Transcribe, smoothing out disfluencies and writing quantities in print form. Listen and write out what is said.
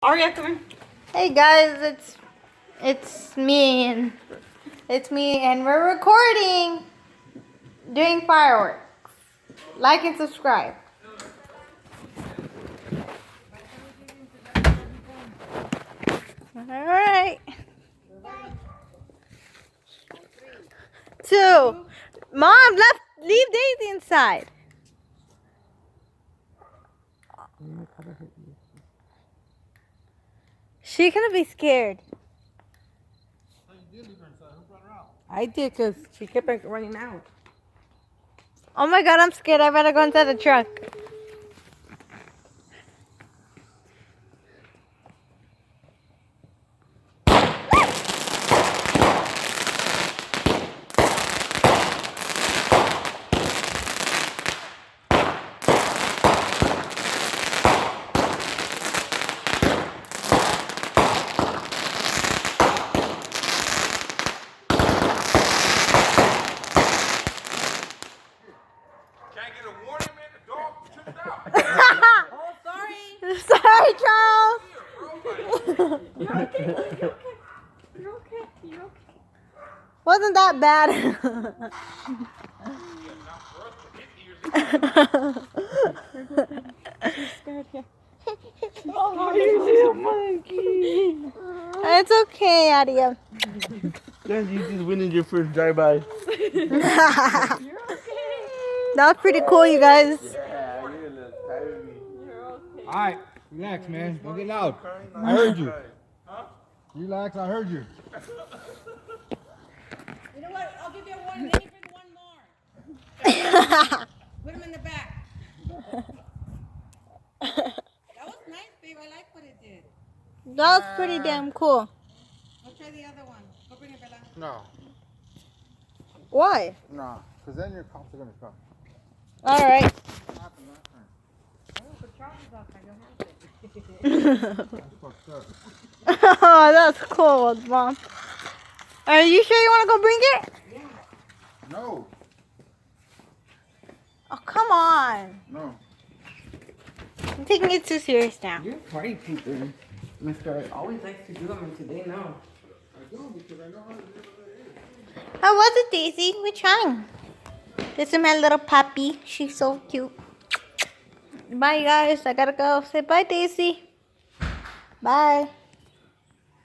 Aria, come here. Hey guys, it's me and we're recording doing fireworks. Like and subscribe. All right. 2. Mom, leave Daisy inside. She's gonna be scared. I did because she kept running out. Oh my god, I'm scared. I better go inside the truck. Can't get a warning, man. The dog tripped out. Oh, sorry. Sorry, Charles. You're okay. You're okay. You're okay. Wasn't that bad? She's scared here. Oh, you little monkey. It's okay, Adia. Guys, you just winning your first drive-by. You're okay. That was pretty cool, you guys. Yeah, you're a little tired of me. You're okay. Alright, relax, man. Don't get loud. I heard you. Relax, I heard you. You know what? I'll give you a warning. Let me bring one more. Put him in the back. That was nice, babe. I like what it did. That was pretty damn cool. Let's try the other one. Go bring it, Bella. No, Why? no, because then your cops are going to come. All right. What happened last time? Oh, but Charles is off. I don't have it. That's fucked up. Oh, that's cool, Mom. Are you sure you want to go bring it? No, Oh, come on. no. I'm taking it too serious now. You're a party pooper. Mr. always likes to do them, and today, no. I don't because I know how to live with it. How was it, Daisy? We're trying. This is my little puppy. She's so cute. Bye, guys. I gotta go. Say bye, Daisy. Bye.